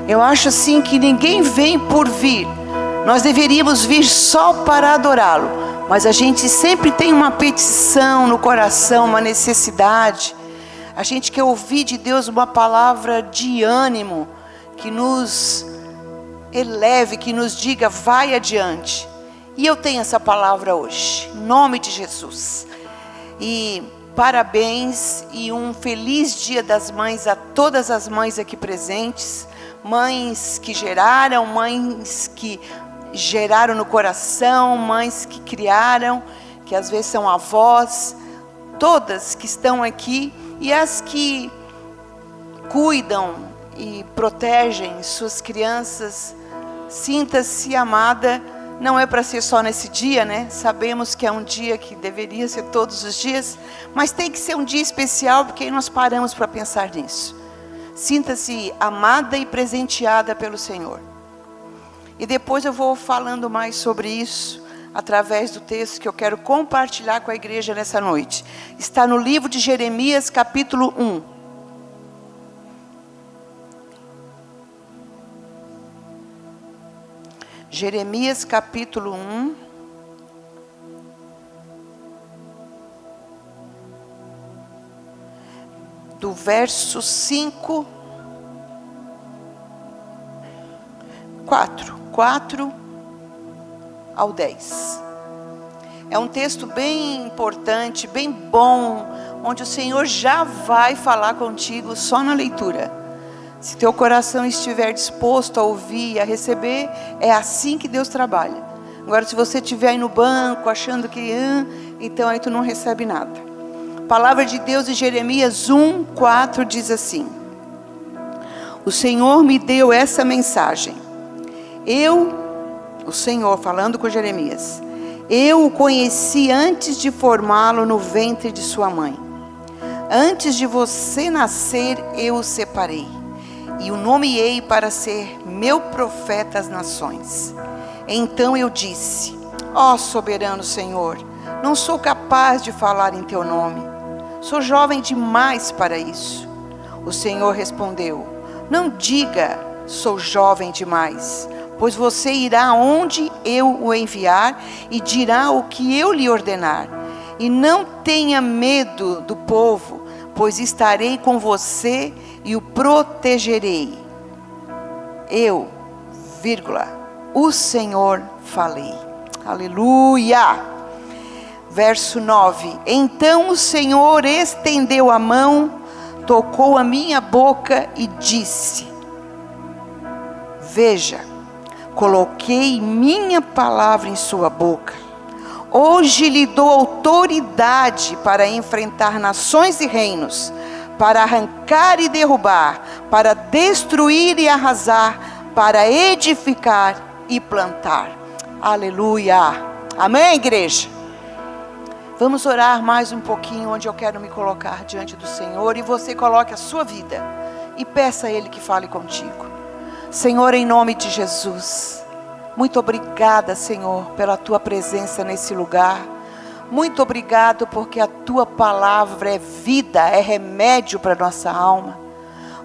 Eu acho assim que ninguém vem por vir. Nós deveríamos vir só para adorá-lo, mas a gente sempre tem uma petição no coração, uma necessidade. A gente quer ouvir de Deus uma palavra de ânimo, que nos eleve, que nos diga, vai adiante. E eu tenho essa palavra hoje, em nome de Jesus. E parabéns e um feliz Dia das Mães a todas as mães aqui presentes. Mães que geraram, mães que geraram no coração, mães que criaram, que às vezes são avós, todas que estão aqui, e as que cuidam e protegem suas crianças. Sinta-se amada. Não é para ser só nesse dia, né? Sabemos que é um dia que deveria ser todos os dias, mas tem que ser um dia especial, porque aí nós paramos para pensar nisso. Sinta-se amada e presenteada pelo Senhor. E depois eu vou falando mais sobre isso, através do texto que eu quero compartilhar com a igreja nessa noite. Está no livro de Jeremias, capítulo 1. Jeremias capítulo 1, do verso 4 ao 10. É um texto bem importante, bem bom, onde o Senhor já vai falar contigo só na leitura. Se teu coração estiver disposto a ouvir e a receber, é assim que Deus trabalha. Agora, se você estiver aí no banco, achando que... então aí tu não recebe nada. A palavra de Deus em Jeremias 1:4 diz assim: o Senhor me deu essa mensagem. O Senhor falando com Jeremias, eu o conheci antes de formá-lo no ventre de sua mãe. Antes de você nascer, eu o separei e o nomeei para ser meu profeta às nações. Então eu disse: ó soberano Senhor, não sou capaz de falar em teu nome. Sou jovem demais para isso. O Senhor respondeu: não diga, sou jovem demais, pois você irá onde eu o enviar e dirá o que eu lhe ordenar. E não tenha medo do povo, pois estarei com você e o protegerei. Eu, o Senhor falei. Aleluia. Verso 9. Então o Senhor estendeu a mão, tocou a minha boca e disse: veja, coloquei minha palavra em sua boca. Hoje lhe dou autoridade para enfrentar nações e reinos, para arrancar e derrubar, para destruir e arrasar, para edificar e plantar. Aleluia. Amém, igreja? Vamos orar mais um pouquinho, onde eu quero me colocar diante do Senhor, e você coloque a sua vida e peça a Ele que fale contigo. Senhor, em nome de Jesus, muito obrigada, Senhor, pela Tua presença nesse lugar. Muito obrigado porque a Tua palavra é vida, é remédio para a nossa alma.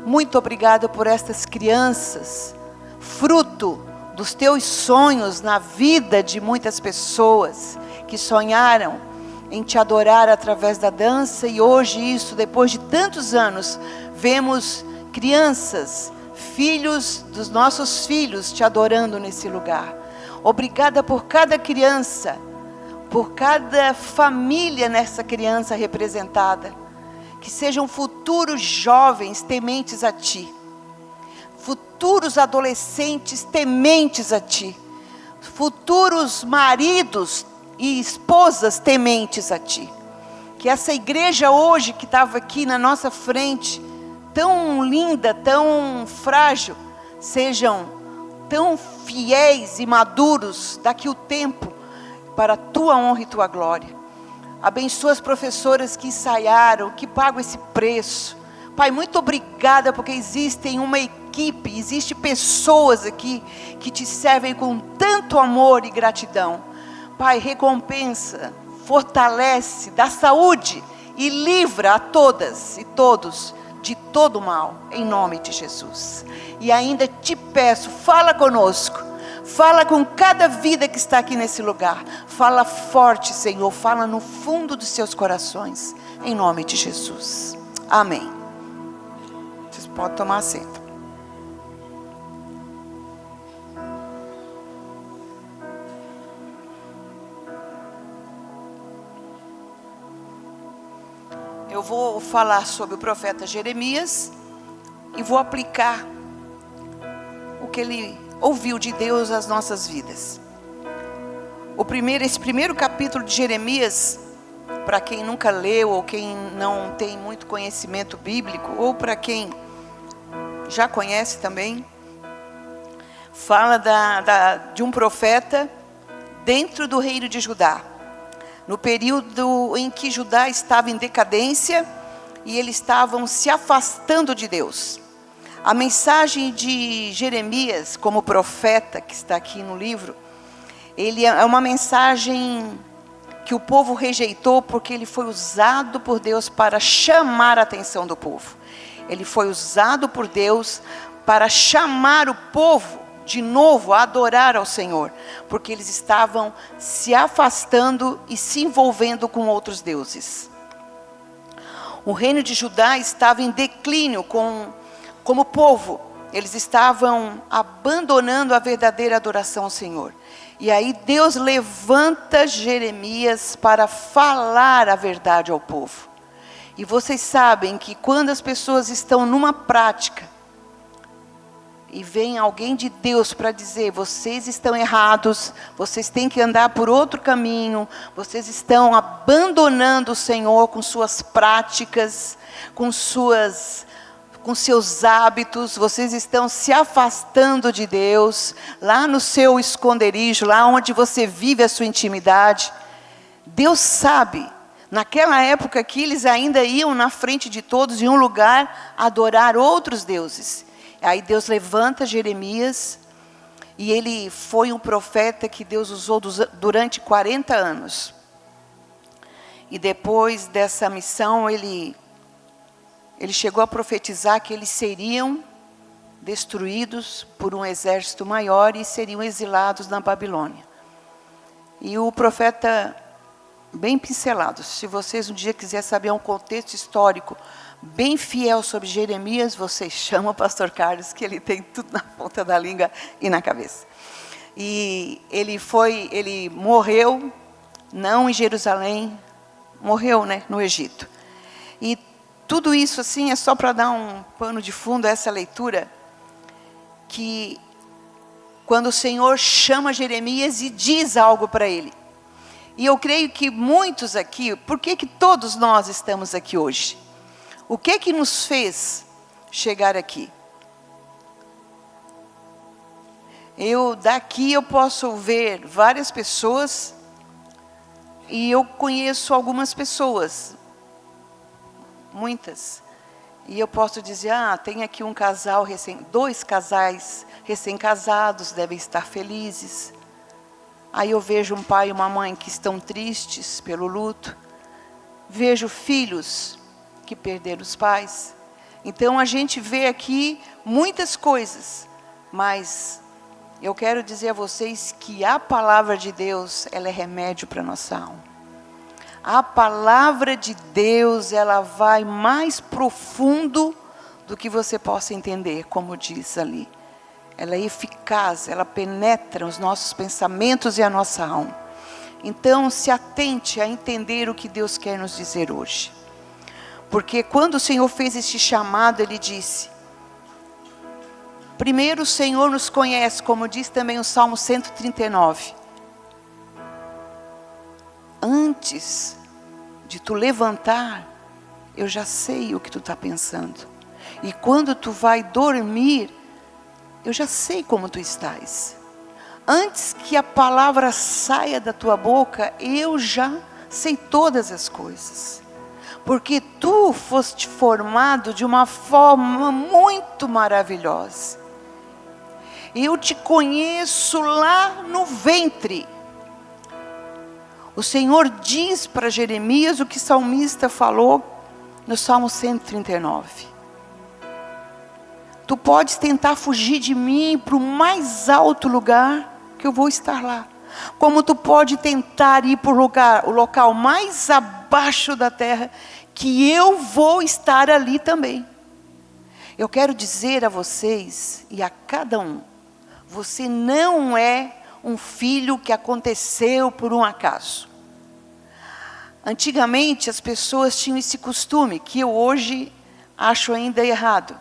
Muito obrigado por estas crianças, fruto dos Teus sonhos na vida de muitas pessoas que sonharam em Te adorar através da dança. E hoje isso, depois de tantos anos, vemos crianças, filhos dos nossos filhos Te adorando nesse lugar. Obrigada por cada criança, por cada família nessa criança representada. Que sejam futuros jovens tementes a Ti, futuros adolescentes tementes a Ti, futuros maridos e esposas tementes a Ti. Que essa igreja hoje que estava aqui na nossa frente, tão linda, tão frágil, sejam tão fiéis e maduros daqui o tempo, para a Tua honra e Tua glória. Abençoa as professoras que ensaiaram, que pagam esse preço. Pai, muito obrigada, porque existe uma equipe, existem pessoas aqui que Te servem com tanto amor e gratidão. Pai, recompensa, fortalece, dá saúde e livra a todas e todos de todo mal, em nome de Jesus. E ainda te peço, fala conosco, fala com cada vida que está aqui nesse lugar, fala forte, Senhor, fala no fundo dos seus corações, em nome de Jesus, amém. Vocês podem tomar assento. Eu vou falar sobre o profeta Jeremias e vou aplicar o que ele ouviu de Deus às nossas vidas. Esse primeiro capítulo de Jeremias, para quem nunca leu ou quem não tem muito conhecimento bíblico, ou para quem já conhece também, fala de um profeta dentro do reino de Judá. No período em que Judá estava em decadência e eles estavam se afastando de Deus. A mensagem de Jeremias, como profeta, que está aqui no livro, ele é uma mensagem que o povo rejeitou porque ele foi usado por Deus para chamar a atenção do povo. Ele foi usado por Deus para chamar o povo de novo a adorar ao Senhor, porque eles estavam se afastando e se envolvendo com outros deuses. O reino de Judá estava em declínio como povo. Eles estavam abandonando a verdadeira adoração ao Senhor. E aí Deus levanta Jeremias para falar a verdade ao povo. E vocês sabem que quando as pessoas estão numa prática, e vem alguém de Deus para dizer, vocês estão errados, vocês têm que andar por outro caminho, vocês estão abandonando o Senhor com suas práticas, com seus hábitos, vocês estão se afastando de Deus, lá no seu esconderijo, lá onde você vive a sua intimidade. Deus sabe, naquela época que eles ainda iam na frente de todos, em um lugar, adorar outros deuses. Aí Deus levanta Jeremias, e ele foi um profeta que Deus usou durante 40 anos. E depois dessa missão, ele chegou a profetizar que eles seriam destruídos por um exército maior e seriam exilados na Babilônia. E o profeta, bem pincelado, se vocês um dia quiserem saber um contexto histórico bem fiel sobre Jeremias, vocês chamam o pastor Carlos, que ele tem tudo na ponta da língua e na cabeça. E ele morreu, não em Jerusalém, morreu, no Egito. E tudo isso assim é só para dar um pano de fundo a essa leitura, que quando o Senhor chama Jeremias e diz algo para ele. E eu creio que muitos aqui, por que todos nós estamos aqui hoje? O que nos fez chegar aqui? Daqui eu posso ver várias pessoas, e eu conheço algumas pessoas, muitas, e eu posso dizer, tem aqui um casal, dois casais recém-casados, devem estar felizes. Aí eu vejo um pai e uma mãe que estão tristes pelo luto, vejo filhos que perderam os pais. Então a gente vê aqui muitas coisas, mas eu quero dizer a vocês que a palavra de Deus, ela é remédio para a nossa alma. A palavra de Deus, ela vai mais profundo do que você possa entender, como diz ali. Ela é eficaz, ela penetra os nossos pensamentos e a nossa alma. Então se atente a entender o que Deus quer nos dizer hoje. Porque quando o Senhor fez este chamado, Ele disse, primeiro o Senhor nos conhece, como diz também o Salmo 139. Antes de tu levantar, eu já sei o que tu está pensando. E quando tu vai dormir, eu já sei como tu estás. Antes que a palavra saia da tua boca, eu já sei todas as coisas. Porque tu foste formado de uma forma muito maravilhosa. Eu te conheço lá no ventre. O Senhor diz para Jeremias o que o salmista falou no Salmo 139. Tu podes tentar fugir de mim para o mais alto lugar, que eu vou estar lá. Como tu pode tentar ir para o local mais abaixo da terra, que eu vou estar ali também. Eu quero dizer a vocês e a cada um, você não é um filho que aconteceu por um acaso. Antigamente as pessoas tinham esse costume, que eu hoje acho ainda errado.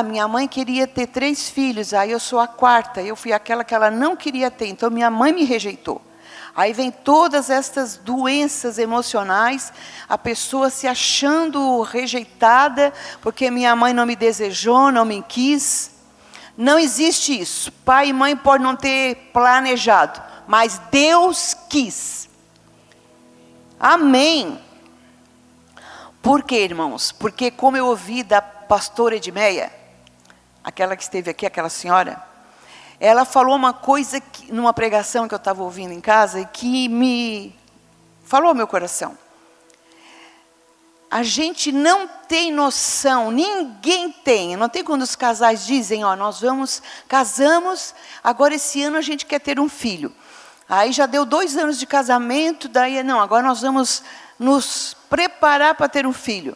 Minha mãe queria ter 3 filhos, aí eu sou a 4ª, eu fui aquela que ela não queria ter, então minha mãe me rejeitou. Aí vem todas estas doenças emocionais, a pessoa se achando rejeitada, porque minha mãe não me desejou, não me quis. Não existe isso. Pai e mãe podem não ter planejado, mas Deus quis. Amém. Por quê, irmãos? Porque como eu ouvi da pastora Edmeia, aquela que esteve aqui, aquela senhora, ela falou uma coisa numa pregação que eu estava ouvindo em casa, e que me falou ao meu coração. A gente não tem noção, ninguém tem, não tem quando os casais dizem, nós casamos, agora esse ano a gente quer ter um filho. Aí já deu 2 anos de casamento, daí não, agora nós vamos nos preparar para ter um filho.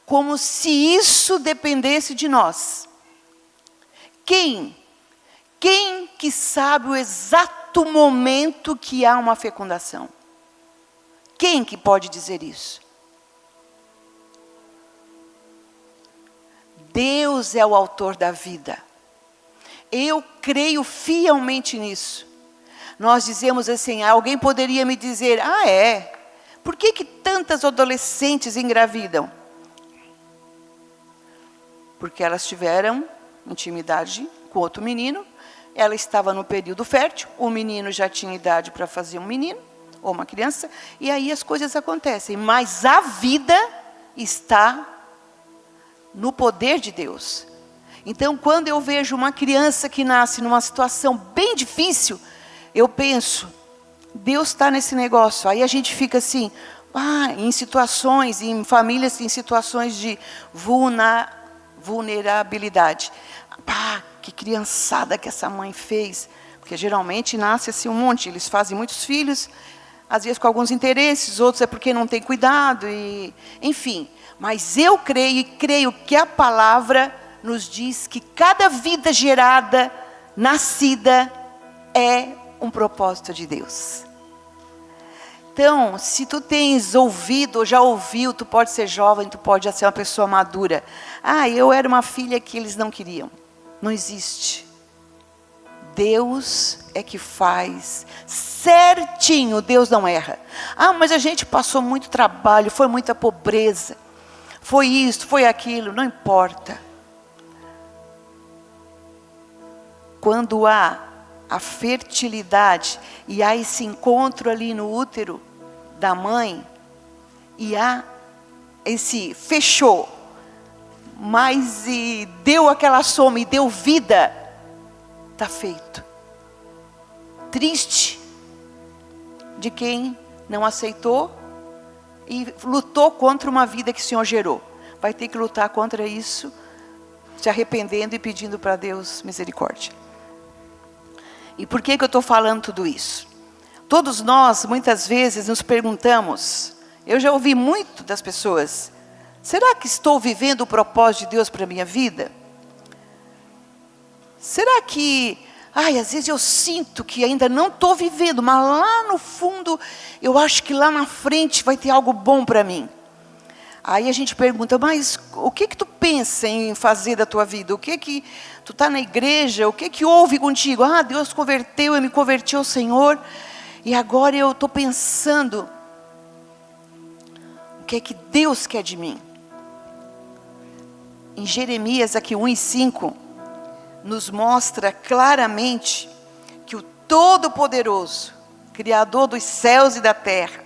Como se isso dependesse de nós. Quem que sabe o exato momento que há uma fecundação? Quem que pode dizer isso? Deus é o autor da vida. Eu creio fielmente nisso. Nós dizemos assim, alguém poderia me dizer, por que tantas adolescentes engravidam? Porque elas tiveram intimidade com outro menino, ela estava no período fértil, o menino já tinha idade para fazer um menino, ou uma criança, e aí as coisas acontecem. Mas a vida está no poder de Deus. Então, quando eu vejo uma criança que nasce numa situação bem difícil, eu penso, Deus está nesse negócio. Aí a gente fica assim, em situações, em famílias, em situações de vulnerabilidade. Que criançada que essa mãe fez. Porque geralmente nasce assim um monte, eles fazem muitos filhos, às vezes com alguns interesses, outros é porque não tem cuidado, enfim. Mas eu creio que a palavra nos diz que cada vida gerada, nascida, é um propósito de Deus. Então, se tu tens ouvido ou já ouviu, tu pode ser jovem, tu pode já ser uma pessoa madura. Eu era uma filha que eles não queriam. Não existe. Deus é que faz certinho, Deus não erra. Mas a gente passou muito trabalho, foi muita pobreza, foi isso, foi aquilo, não importa. Quando há a fertilidade e há esse encontro ali no útero da mãe, e há esse fechou, mas e deu aquela soma e deu vida, está feito. Triste de quem não aceitou e lutou contra uma vida que o Senhor gerou. Vai ter que lutar contra isso, se arrependendo e pedindo para Deus misericórdia. E por que eu estou falando tudo isso? Todos nós, muitas vezes, nos perguntamos, eu já ouvi muito das pessoas, será que estou vivendo o propósito de Deus para a minha vida? Será que, às vezes eu sinto que ainda não estou vivendo, mas lá no fundo, eu acho que lá na frente vai ter algo bom para mim. Aí a gente pergunta, mas o que tu pensa em fazer da tua vida? O que tu está na igreja? O que houve contigo? Deus converteu, eu me converti ao Senhor. E agora eu estou pensando, o que é que Deus quer de mim? Em Jeremias aqui 1:5, nos mostra claramente que o Todo-Poderoso, Criador dos céus e da terra,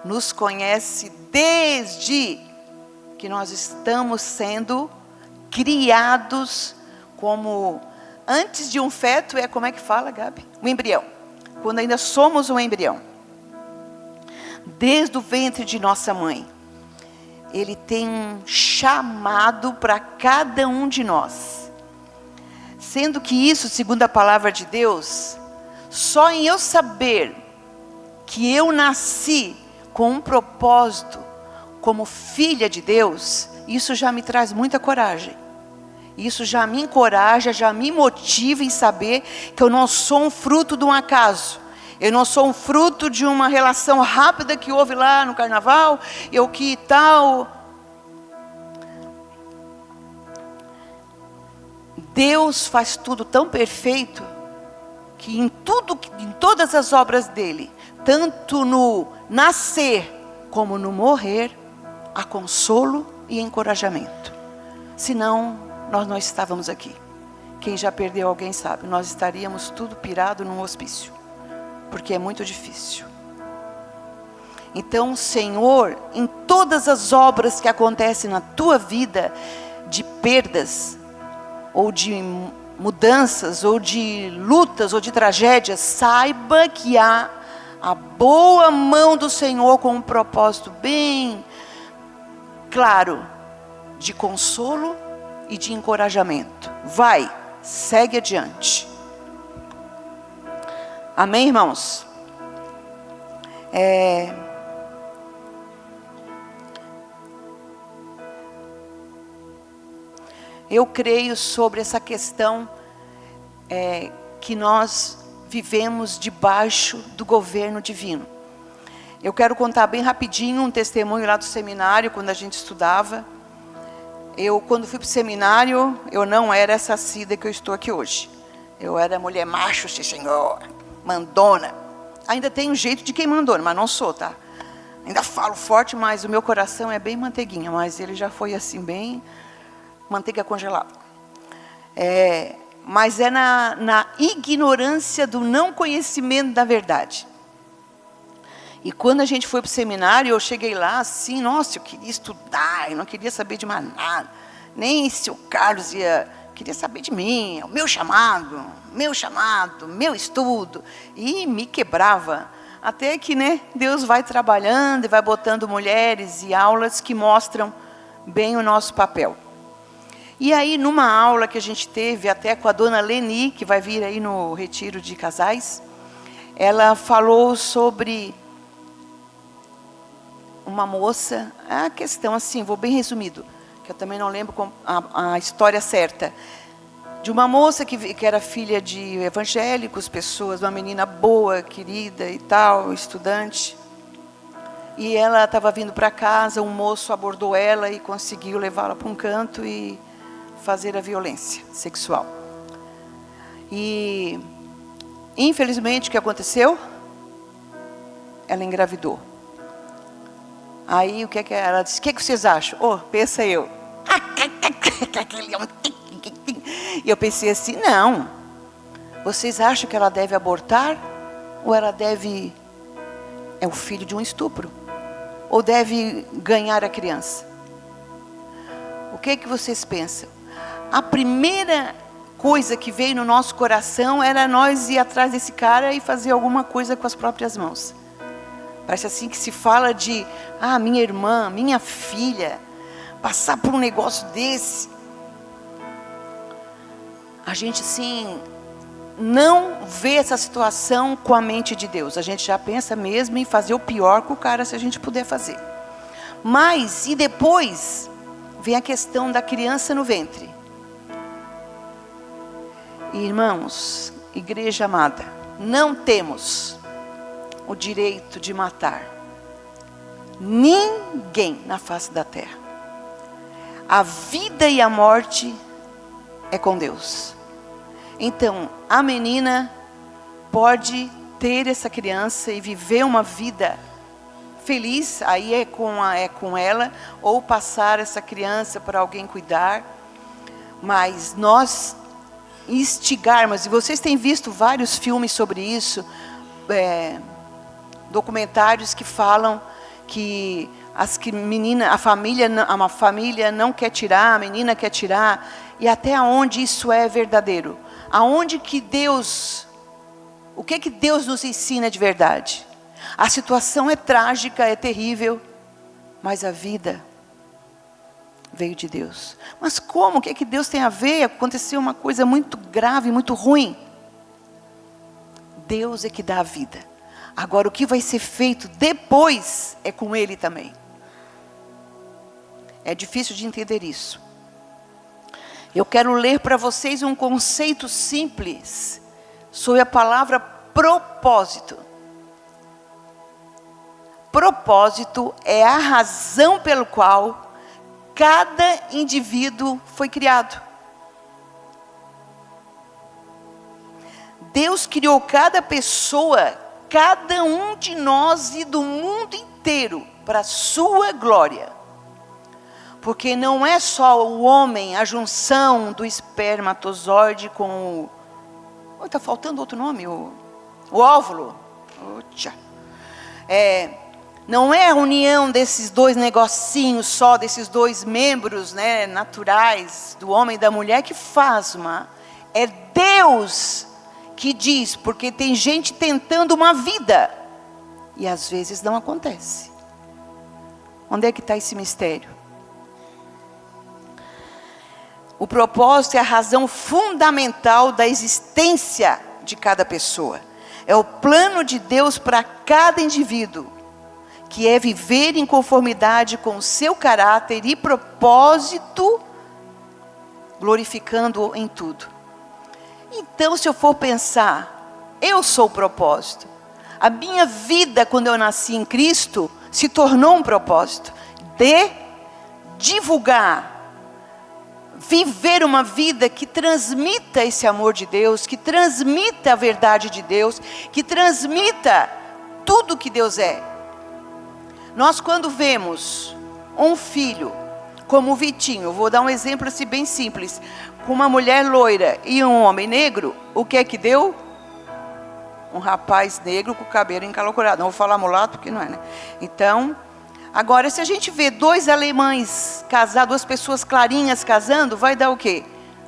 nos conhece desde que nós estamos sendo criados como, antes de um feto, como é que fala, Gabi? Um embrião. Quando ainda somos um embrião. Desde o ventre de nossa mãe. Ele tem um chamado para cada um de nós. Sendo que isso, segundo a palavra de Deus, só em eu saber que eu nasci com um propósito como filha de Deus, isso já me traz muita coragem. Isso já me encoraja, já me motiva em saber que eu não sou um fruto de um acaso. Eu não sou um fruto de uma relação rápida que houve lá no carnaval, eu que tal. Deus faz tudo tão perfeito, que em todas as obras dele, tanto no nascer como no morrer, há consolo e encorajamento. Senão, nós não estávamos aqui. Quem já perdeu alguém sabe, nós estaríamos tudo pirado num hospício, porque é muito difícil. Então, Senhor, em todas as obras que acontecem na tua vida, de perdas, ou de mudanças, ou de lutas, ou de tragédias, saiba que há a boa mão do Senhor com um propósito bem claro, de consolo e de encorajamento. Vai, segue adiante. Amém, irmãos? Eu creio sobre essa questão que nós vivemos debaixo do governo divino. Eu quero contar bem rapidinho um testemunho lá do seminário, quando a gente estudava. Quando fui para o seminário, eu não era essa Cida que eu estou aqui hoje. Eu era mulher macho, sim senhor, mandona. Ainda tenho jeito de quem mandona, mas não sou, tá? Ainda falo forte, mas o meu coração é bem manteiguinha, mas ele já foi assim, bem manteiga congelada. Mas é na ignorância do não conhecimento da verdade. E quando a gente foi para o seminário, eu cheguei lá assim, nossa, eu queria estudar, eu não queria saber de mais nada. Nem se o Carlos queria saber de mim, o meu chamado, meu estudo. E me quebrava. Até que, Deus vai trabalhando e vai botando mulheres e aulas que mostram bem o nosso papel. E aí, numa aula que a gente teve até com a dona Leni, que vai vir aí no retiro de casais, ela falou sobre uma moça, a questão assim, vou bem resumido, que eu também não lembro a história certa, de uma moça que era filha de evangélicos, pessoas, uma menina boa, querida e tal, estudante, e ela estava vindo para casa, um moço abordou ela e conseguiu levá-la para um canto e fazer a violência sexual. E, infelizmente, o que aconteceu? Ela engravidou. Aí, o que ela disse? O que vocês acham? Pensa eu. E eu pensei assim, não. Vocês acham que ela deve abortar? Ou ela deve... É o filho de um estupro. Ou deve ganhar a criança? O que vocês pensam? A primeira coisa que veio no nosso coração era nós ir atrás desse cara e fazer alguma coisa com as próprias mãos. Parece assim que se fala de, minha irmã, minha filha, passar por um negócio desse. A gente, assim, não vê essa situação com a mente de Deus. A gente já pensa mesmo em fazer o pior com o cara, se a gente puder fazer. Mas, e depois, vem a questão da criança no ventre. Irmãos, igreja amada, não temos o direito de matar ninguém na face da terra. A vida e a morte é com Deus. Então, a menina pode ter essa criança e viver uma vida feliz, aí é com ela, ou passar essa criança para alguém cuidar. Mas nós instigarmos, e vocês têm visto vários filmes sobre isso, documentários que falam que a família não quer tirar, a menina quer tirar, e até onde isso é verdadeiro? Aonde que Deus, o que Deus nos ensina de verdade? A situação é trágica, é terrível, mas a vida veio de Deus. Mas como? O que é que Deus tem a ver? Aconteceu uma coisa muito grave, muito ruim. Deus é que dá a vida. Agora, o que vai ser feito depois é com Ele também. É difícil de entender isso. Eu quero ler para vocês um conceito simples sobre a palavra propósito. Propósito é a razão pelo qual cada indivíduo foi criado. Deus criou cada pessoa, cada um de nós e do mundo inteiro para a sua glória. Porque não é só o homem, a junção do espermatozoide com o... Está faltando outro nome? O óvulo. Não é a união desses dois negocinhos só, desses dois membros, né, naturais, do homem e da mulher que faz uma... É Deus que diz, porque tem gente tentando uma vida. E às vezes não acontece. Onde é que está esse mistério? O propósito é a razão fundamental da existência de cada pessoa. É o plano de Deus para cada indivíduo, que é viver em conformidade com o seu caráter e propósito, glorificando-o em tudo. Então, se eu for pensar, eu sou o propósito. A minha vida, quando eu nasci em Cristo, se tornou um propósito de divulgar, viver uma vida que transmita esse amor de Deus, que transmita a verdade de Deus, que transmita tudo que Deus é. Nós, quando vemos um filho, como o Vitinho, vou dar um exemplo assim bem simples, com uma mulher loira e um homem negro, o que é que deu? Um rapaz negro com o cabelo encalocorado. Não vou falar mulato, porque não é, né? Então, agora, se a gente vê dois alemães casados, duas pessoas clarinhas casando, vai dar o quê?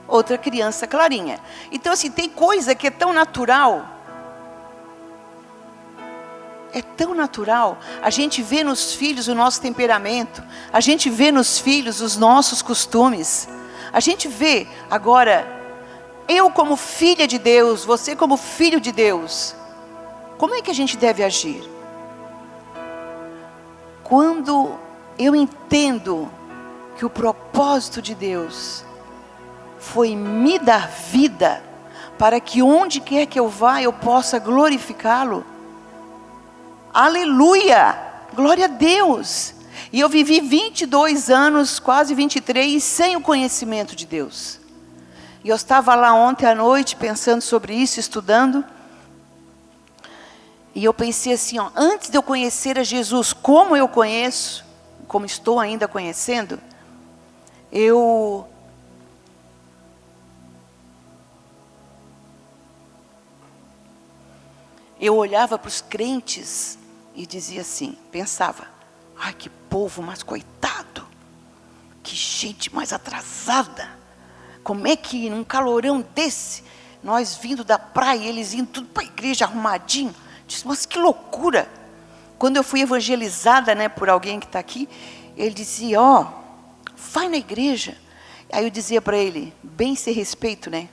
Outra criança clarinha. Então, assim, tem coisa que é tão natural. É tão natural. A gente vê nos filhos o nosso temperamento. A gente vê nos filhos os nossos costumes. A gente vê, agora, eu como filha de Deus, você como filho de Deus, como é que a gente deve agir? Quando eu entendo que o propósito de Deus foi me dar vida, para que onde quer que eu vá, eu possa glorificá-lo. Aleluia! Glória a Deus! E eu vivi 22 anos, quase 23, sem o conhecimento de Deus. E eu estava lá ontem à noite, pensando sobre isso, estudando. E eu pensei assim, ó, antes de eu conhecer a Jesus, como eu conheço, como estou ainda conhecendo, eu olhava para os crentes e dizia assim, pensava, ai, que povo mais coitado, que gente mais atrasada, como é que num calorão desse, nós vindo da praia, eles indo tudo para a igreja arrumadinho, disse, mas que loucura. Quando eu fui evangelizada, né, por alguém que está aqui, ele dizia, ó, vai na igreja. Aí eu dizia para ele, bem sem respeito, né,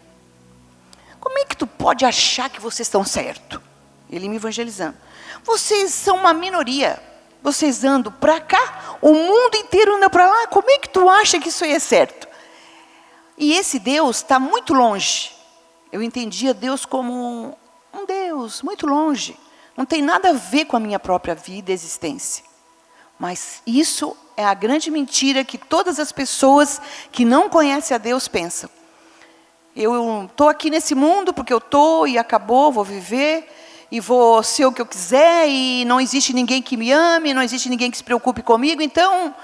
como é que tu pode achar que vocês estão certo? Ele me evangelizando. Vocês são uma minoria. Vocês andam para cá, o mundo inteiro anda para lá. Como é que tu acha que isso aí é certo? E esse Deus está muito longe. Eu entendia Deus como um Deus muito longe. Não tem nada a ver com a minha própria vida e existência. Mas isso é a grande mentira que todas as pessoas que não conhecem a Deus pensam. Eu estou aqui nesse mundo porque eu estou e acabou, vou viver... e vou ser o que eu quiser, e não existe ninguém que me ame, não existe ninguém que se preocupe comigo. Então,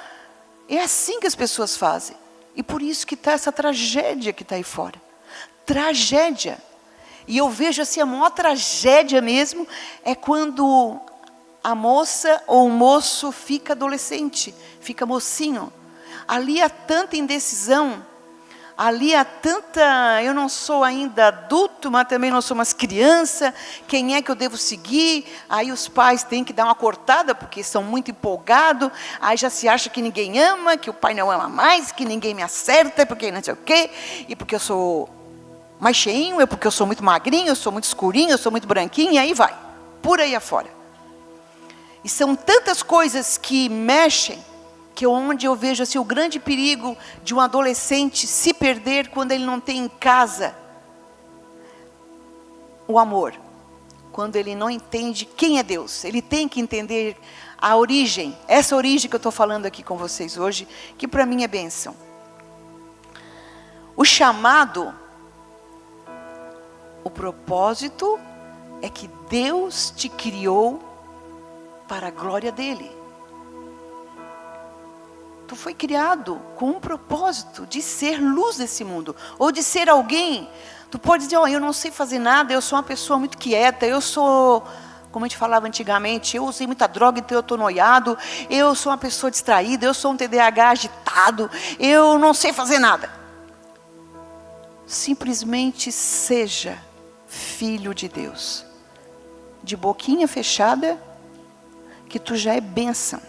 é assim que as pessoas fazem. E por isso que está essa tragédia que está aí fora. Tragédia. E eu vejo assim, a maior tragédia mesmo, é quando a moça ou o moço fica adolescente, fica mocinho. Ali há tanta indecisão, Ali há tanta, eu não sou ainda adulto, mas também não sou mais criança, quem é que eu devo seguir? Aí os pais têm que dar uma cortada, porque são muito empolgados, aí já se acha que ninguém ama, que o pai não ama mais, que ninguém me acerta, porque não sei o quê, e porque eu sou mais cheinho, é porque eu sou muito magrinho, eu sou muito escurinho, eu sou muito branquinho, e aí vai, por aí afora. E são tantas coisas que mexem, que é onde eu vejo assim, o grande perigo de um adolescente se perder quando ele não tem em casa o amor. Quando ele não entende quem é Deus. Ele tem que entender a origem, essa origem que eu estou falando aqui com vocês hoje, que para mim é bênção. O chamado, o propósito é que Deus te criou para a glória dele. Tu foi criado com um propósito de ser luz desse mundo, ou de ser alguém. Tu pode dizer, eu não sei fazer nada, eu sou uma pessoa muito quieta, eu sou, como a gente falava antigamente, eu usei muita droga, então eu estou noiado, eu sou uma pessoa distraída, eu sou um TDAH agitado, eu não sei fazer nada. Simplesmente seja filho de Deus. De boquinha fechada, que tu já é bênção.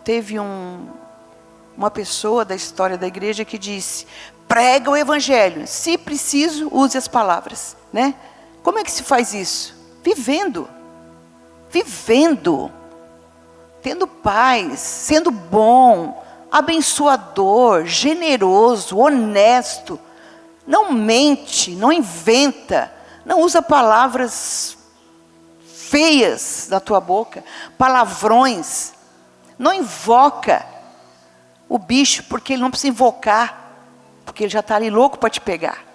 Teve uma pessoa da história da igreja que disse, prega o evangelho, se preciso, use as palavras, né? Como é que se faz isso? Vivendo, tendo paz, sendo bom, abençoador, generoso, honesto, não mente, não inventa, não usa palavras feias da tua boca, palavrões. Não invoca o bicho, porque ele não precisa invocar, porque ele já está ali louco para te pegar.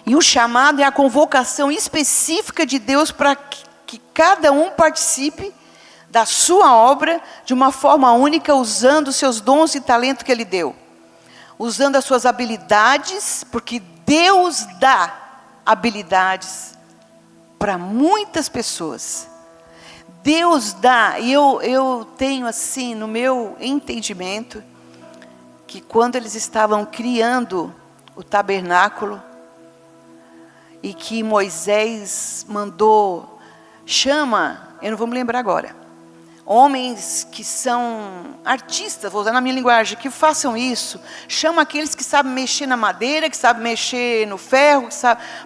E o chamado é a convocação específica de Deus para que cada um participe da sua obra de uma forma única, usando os seus dons e talentos que Ele deu. Usando as suas habilidades, porque Deus dá habilidades para muitas pessoas. Deus dá, e eu tenho assim, no meu entendimento, que quando eles estavam criando o tabernáculo, e que Moisés mandou, eu não vou me lembrar agora, homens que são artistas, vou usar na minha linguagem, que façam isso, chama aqueles que sabem mexer na madeira, que sabem mexer no ferro,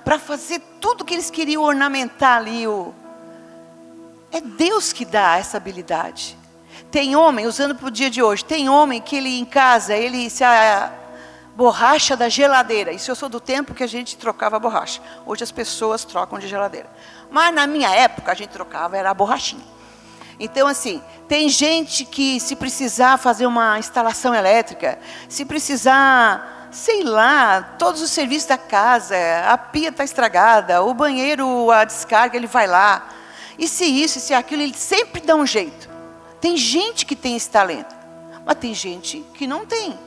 para fazer tudo que eles queriam ornamentar ali É Deus que dá essa habilidade. Tem homem, usando para o dia de hoje, tem homem que ele em casa, a borracha da geladeira. Isso eu sou do tempo que a gente trocava a borracha. Hoje as pessoas trocam de geladeira. Mas na minha época a gente trocava, era a borrachinha. Então assim, tem gente que se precisar fazer uma instalação elétrica, se precisar, sei lá, todos os serviços da casa, a pia está estragada, o banheiro, a descarga, ele vai lá. E se isso, e se aquilo, ele sempre dá um jeito. Tem gente que tem esse talento, mas tem gente que não tem.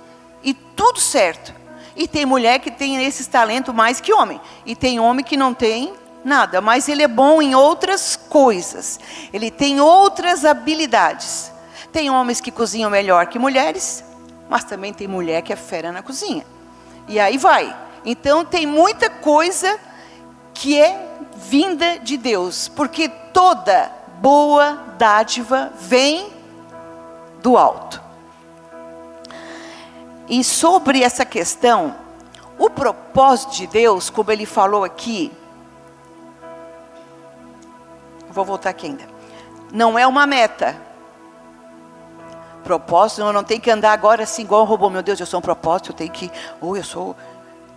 E tudo certo. E tem mulher que tem esses talentos mais que homem. E tem homem que não tem nada, mas ele é bom em outras coisas. Ele tem outras habilidades. Tem homens que cozinham melhor que mulheres, mas também tem mulher que é fera na cozinha. E aí vai. Então tem muita coisa que é vinda de Deus, porque toda boa dádiva vem do alto. E sobre essa questão, o propósito de Deus, como ele falou aqui, vou voltar aqui ainda, não é uma meta. Propósito, eu não tenho que andar agora assim igual um robô, meu Deus, eu sou um propósito, eu tenho que,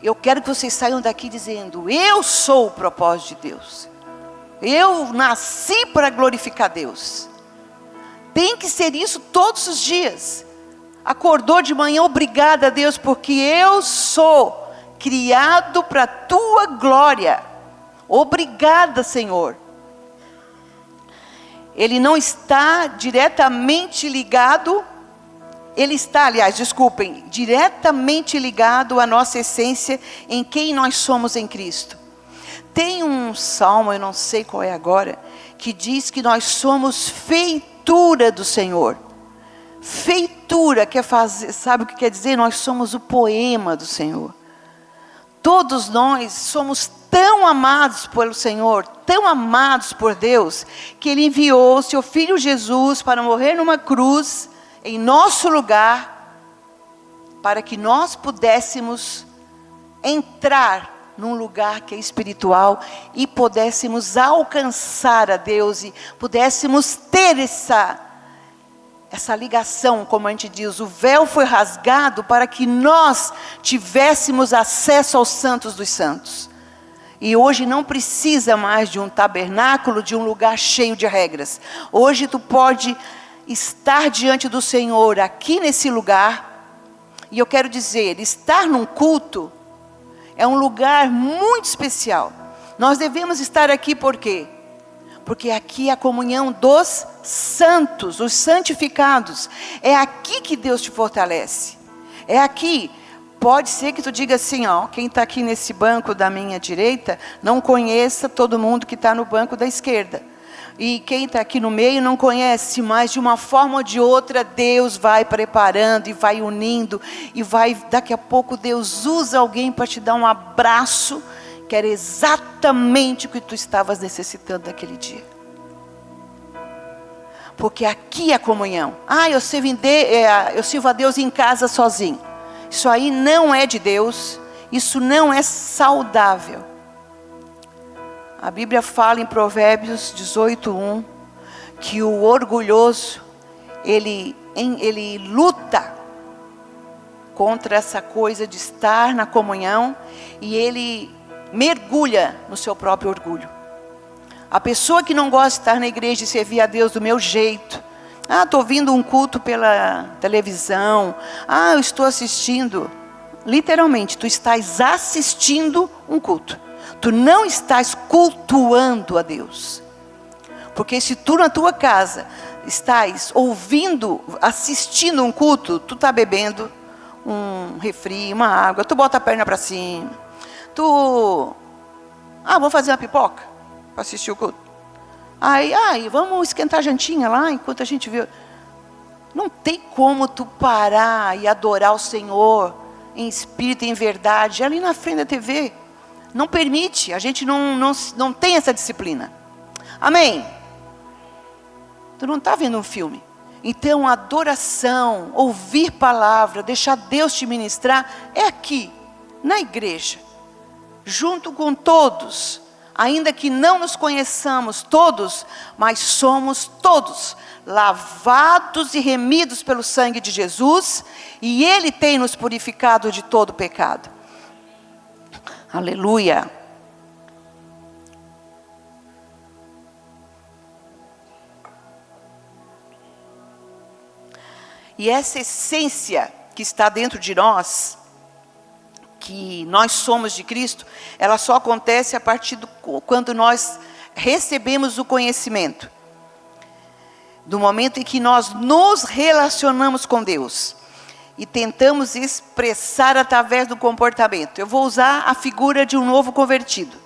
eu quero que vocês saiam daqui dizendo, eu sou o propósito de Deus. Eu nasci para glorificar Deus. Tem que ser isso todos os dias. Acordou de manhã, obrigada a Deus, porque eu sou criado para a tua glória. Obrigada, Senhor. Ele não está diretamente ligado, diretamente ligado à nossa essência, em quem nós somos em Cristo. Tem um salmo, eu não sei qual é agora, que diz que nós somos feitura do Senhor. Feitura quer fazer, sabe o que quer dizer? Nós somos o poema do Senhor. Todos nós somos tão amados pelo Senhor, tão amados por Deus, que Ele enviou o seu Filho Jesus para morrer numa cruz, em nosso lugar, para que nós pudéssemos entrar num lugar que é espiritual e pudéssemos alcançar a Deus e pudéssemos ter essa ligação, como a gente diz, o véu foi rasgado para que nós tivéssemos acesso aos santos dos santos. E hoje não precisa mais de um tabernáculo, de um lugar cheio de regras. Hoje tu pode estar diante do Senhor aqui nesse lugar. E eu quero dizer, estar num culto é um lugar muito especial. Nós devemos estar aqui por quê? Porque aqui é a comunhão dos santos, os santificados. É aqui que Deus te fortalece. É aqui. Pode ser que tu diga assim, ó, quem está aqui nesse banco da minha direita, não conheça todo mundo que está no banco da esquerda. E quem está aqui no meio não conhece, mas de uma forma ou de outra, Deus vai preparando e vai unindo. E vai, daqui a pouco Deus usa alguém para te dar um abraço, que era exatamente o que tu estavas necessitando naquele dia. Porque aqui é a comunhão. Eu sirvo a Deus em casa sozinho. Isso aí não é de Deus. Isso não é saudável. A Bíblia fala em Provérbios 18:1 que o orgulhoso, ele luta contra essa coisa de estar na comunhão e ele mergulha no seu próprio orgulho. A pessoa que não gosta de estar na igreja e servir a Deus do meu jeito, estou ouvindo um culto pela televisão, eu estou assistindo, literalmente, tu estás assistindo um culto, tu não estás cultuando a Deus, porque se tu na tua casa estás ouvindo, assistindo um culto, tu está bebendo um refri, uma água, tu bota a perna para cima, vamos fazer uma pipoca para assistir o culto. Vamos esquentar a jantinha lá enquanto a gente vê. Não tem como tu parar e adorar o Senhor em espírito e em verdade ali na frente da TV. Não permite, a gente não tem essa disciplina. Amém? Tu não está vendo um filme. Então a adoração, ouvir palavra, deixar Deus te ministrar, é aqui, na igreja. Junto com todos, ainda que não nos conheçamos todos, mas somos todos lavados e remidos pelo sangue de Jesus, e Ele tem nos purificado de todo pecado. Aleluia. E essa essência que está dentro de nós, que nós somos de Cristo, ela só acontece a partir quando nós recebemos o conhecimento. Do momento em que nós nos relacionamos com Deus. E tentamos expressar através do comportamento. Eu vou usar a figura de um novo convertido.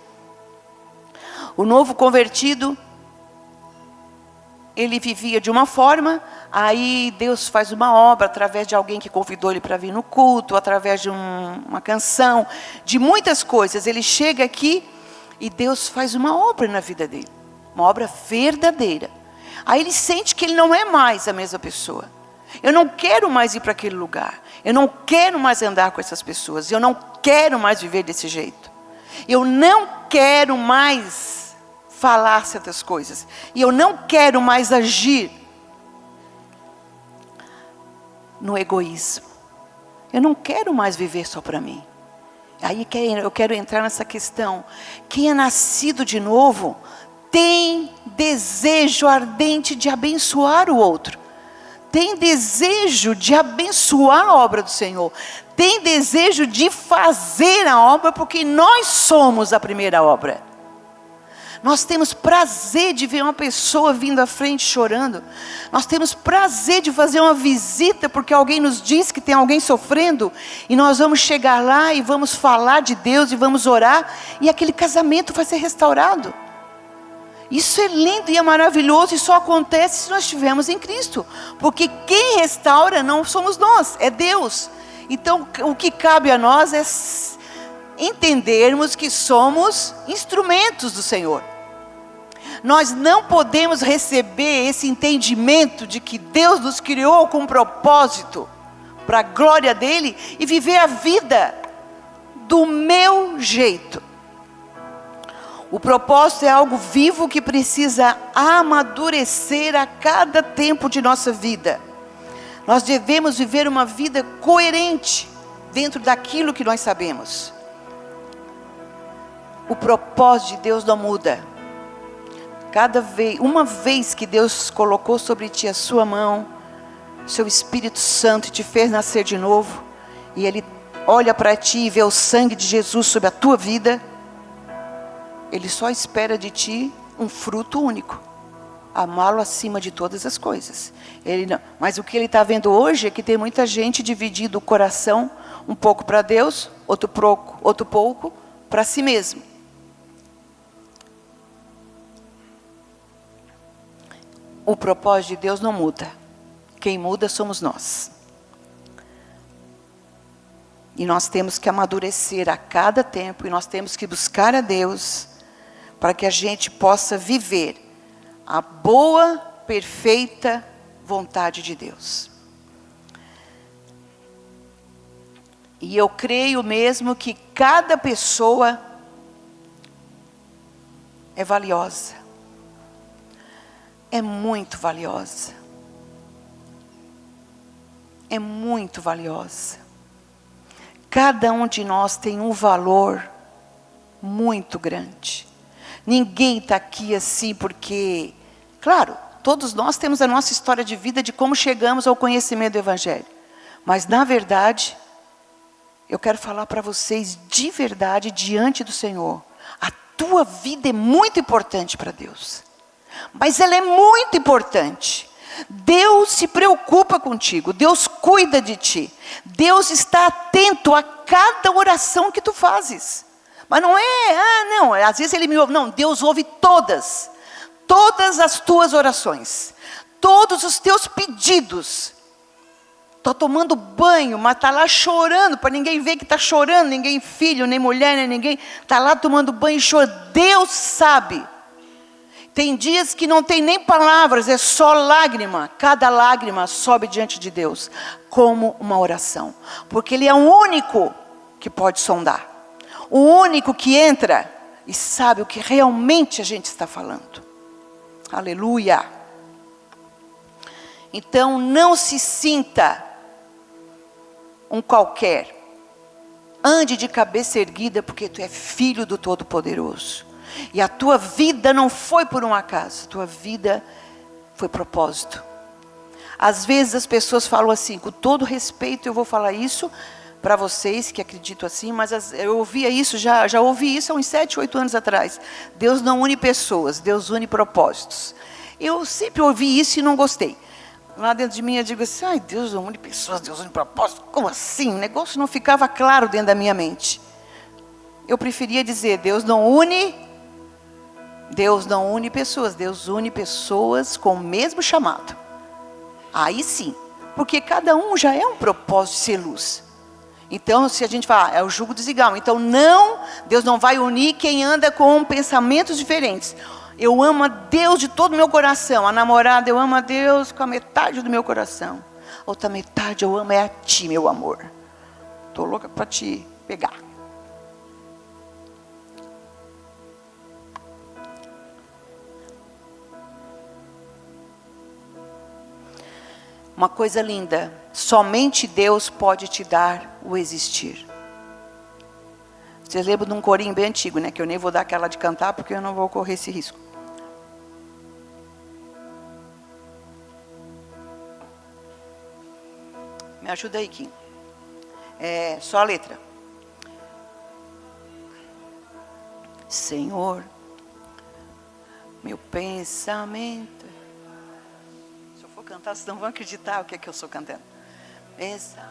O novo convertido, ele vivia de uma forma, aí Deus faz uma obra através de alguém que convidou ele para vir no culto, através de uma canção, de muitas coisas. Ele chega aqui e Deus faz uma obra na vida dele, uma obra verdadeira. Aí ele sente que ele não é mais a mesma pessoa. Eu não quero mais ir para aquele lugar, eu não quero mais andar com essas pessoas, eu não quero mais viver desse jeito, eu não quero mais falar certas coisas, e eu não quero mais agir no egoísmo, eu não quero mais viver só para mim. Aí eu quero entrar nessa questão, quem é nascido de novo, tem desejo ardente de abençoar o outro, tem desejo de abençoar a obra do Senhor, tem desejo de fazer a obra, porque nós somos a primeira obra. Nós temos prazer de ver uma pessoa vindo à frente chorando. Nós temos prazer de fazer uma visita porque alguém nos diz que tem alguém sofrendo. E nós vamos chegar lá e vamos falar de Deus e vamos orar. E aquele casamento vai ser restaurado. Isso é lindo e é maravilhoso e só acontece se nós estivermos em Cristo. Porque quem restaura não somos nós, é Deus. Então o que cabe a nós é entendermos que somos instrumentos do Senhor. Nós não podemos receber esse entendimento de que Deus nos criou com um propósito, para a glória dEle, e viver a vida do meu jeito. O propósito é algo vivo que precisa amadurecer a cada tempo de nossa vida. Nós devemos viver uma vida coerente dentro daquilo que nós sabemos. O propósito de Deus não muda. Uma vez que Deus colocou sobre ti a sua mão, seu Espírito Santo, e te fez nascer de novo, e Ele olha para ti e vê o sangue de Jesus sobre a tua vida, Ele só espera de ti um fruto único: amá-lo acima de todas as coisas. Mas o que Ele está vendo hoje é que tem muita gente dividindo o coração, um pouco para Deus, outro pouco para si mesmo. O propósito de Deus não muda. Quem muda somos nós. E nós temos que amadurecer a cada tempo, e nós temos que buscar a Deus, para que a gente possa viver a boa, perfeita vontade de Deus. E eu creio mesmo que cada pessoa é valiosa. É muito valiosa. É muito valiosa. Cada um de nós tem um valor muito grande. Ninguém está aqui assim porque... Claro, todos nós temos a nossa história de vida, de como chegamos ao conhecimento do Evangelho. Mas, na verdade, eu quero falar para vocês de verdade, diante do Senhor. A tua vida é muito importante para Deus. Mas ela é muito importante. Deus se preocupa contigo. Deus cuida de ti. Deus está atento a cada oração que tu fazes. Mas não é, às vezes Ele me ouve. Não, Deus ouve todas as tuas orações, todos os teus pedidos. Estou tomando banho, mas está lá chorando, para ninguém ver que está chorando, ninguém filho, nem mulher, nem ninguém, está lá tomando banho e chorando. Deus sabe. Tem dias que não tem nem palavras, é só lágrima. Cada lágrima sobe diante de Deus, como uma oração. Porque Ele é o único que pode sondar. O único que entra e sabe o que realmente a gente está falando. Aleluia. Então não se sinta um qualquer. Ande de cabeça erguida, porque tu é filho do Todo-Poderoso. E a tua vida não foi por um acaso. A tua vida foi propósito. Às vezes as pessoas falam assim, com todo respeito eu vou falar isso para vocês que acreditam assim, mas eu ouvia isso, já ouvi isso há uns 7, 8 anos atrás. Deus não une pessoas, Deus une propósitos. Eu sempre ouvi isso e não gostei. Lá dentro de mim eu digo assim, ai, Deus não une pessoas, Deus une propósitos. Como assim? O negócio não ficava claro dentro da minha mente. Eu preferia dizer, Deus não une pessoas, Deus une pessoas com o mesmo chamado. Aí sim, porque cada um já é um propósito de ser luz. Então, se a gente falar, é o jugo desigual. Então, Deus não vai unir quem anda com pensamentos diferentes. Eu amo a Deus de todo o meu coração. A namorada, eu amo a Deus com a metade do meu coração. Outra metade eu amo é a ti, meu amor. Estou louca para te pegar. Uma coisa linda, somente Deus pode te dar o existir. Vocês lembram de um corinho bem antigo, né? Que eu nem vou dar aquela de cantar, porque eu não vou correr esse risco. Me ajuda aí, Kim. É só a letra. Senhor, meu pensamento... cantar, vocês não vão acreditar o que é que eu estou cantando. Pensamento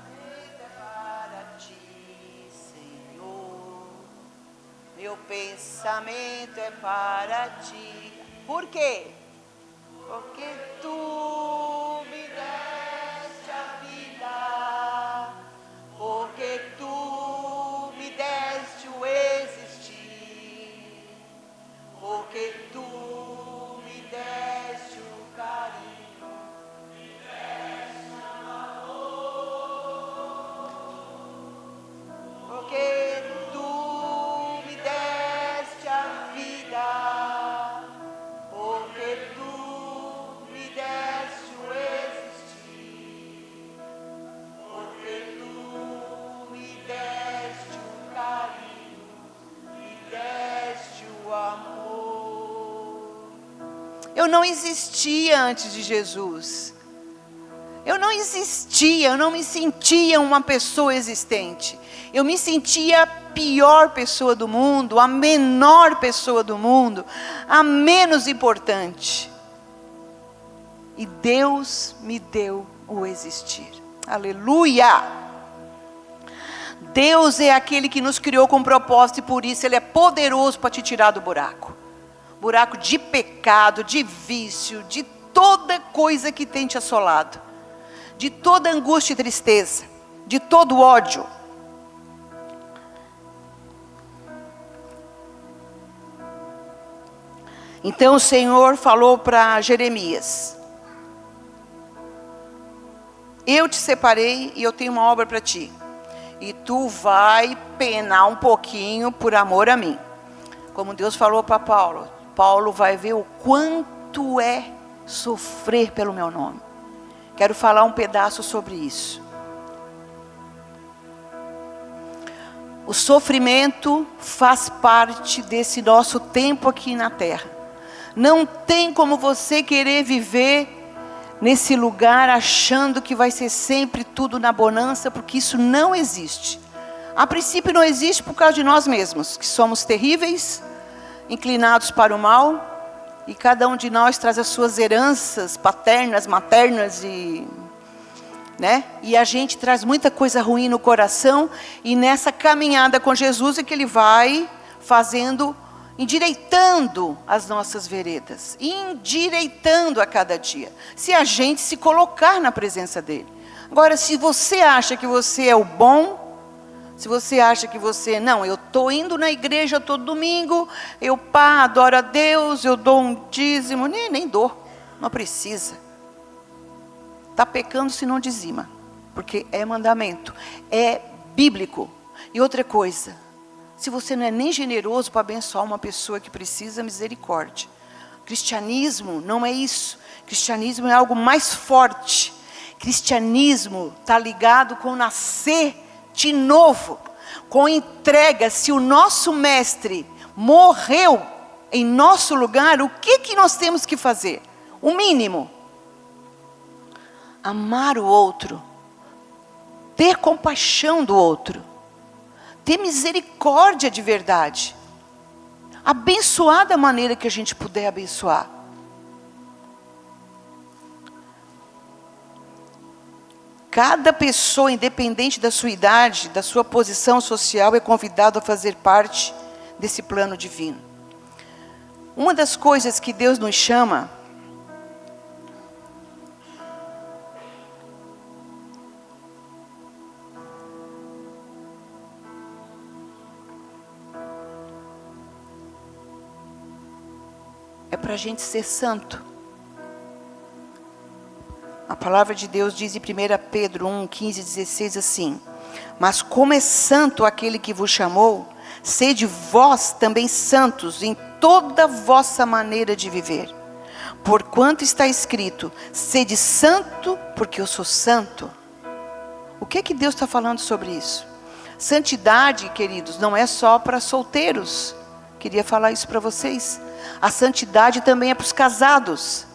é para ti, Senhor. Meu pensamento é para ti. Por quê? Porque tu me deste a vida, porque tu me deste o existir, porque tu me deste o carinho, me deste o amor, porque tu me deste a vida, porque tu me deste o existir, porque tu me deste o carinho, me deste o amor. Eu não existia antes de Jesus. Eu não existia, eu não me sentia uma pessoa existente. Eu me sentia a pior pessoa do mundo, a menor pessoa do mundo, a menos importante. E Deus me deu o existir. Aleluia! Deus é aquele que nos criou com propósito e por isso Ele é poderoso para te tirar do buraco. Buraco de pecado, de vício, de toda coisa que tem te assolado. De toda angústia e tristeza, de todo ódio. Então o Senhor falou para Jeremias: eu te separei e eu tenho uma obra para ti. E tu vai penar um pouquinho por amor a mim. Como Deus falou para Paulo, Paulo vai ver o quanto é sofrer pelo meu nome. Quero falar um pedaço sobre isso. O sofrimento faz parte desse nosso tempo aqui na terra. Não tem como você querer viver nesse lugar achando que vai ser sempre tudo na bonança, porque isso não existe. A princípio não existe por causa de nós mesmos, que somos terríveis, inclinados para o mal. E cada um de nós traz as suas heranças paternas, maternas e a gente traz muita coisa ruim no coração. E nessa caminhada com Jesus é que Ele vai fazendo, endireitando as nossas veredas. Endireitando a cada dia. Se a gente se colocar na presença dEle. Agora, se você acha que você é o bom, se você acha que você, não, eu estou indo na igreja todo domingo, eu adoro a Deus, eu dou um dízimo, nem dou, não precisa. Está pecando se não dizima, porque é mandamento, é bíblico. E outra coisa, se você não é nem generoso para abençoar uma pessoa que precisa, misericórdia. Cristianismo não é isso, cristianismo é algo mais forte. Cristianismo está ligado com nascer de novo, com entrega. Se o nosso mestre morreu em nosso lugar, o que nós temos que fazer? O mínimo. Amar o outro. Ter compaixão do outro. Ter misericórdia de verdade. Abençoar da maneira que a gente puder abençoar. Cada pessoa, independente da sua idade, da sua posição social, é convidado a fazer parte desse plano divino. Uma das coisas que Deus nos chama é para a gente ser santo. A palavra de Deus diz em 1 Pedro 1, 15 e 16 assim: mas como é santo aquele que vos chamou, sede vós também santos em toda vossa maneira de viver. Porquanto está escrito, sede santo, porque eu sou santo. O que Deus está falando sobre isso? Santidade, queridos, não é só para solteiros. Queria falar isso para vocês. A santidade também é para os casados.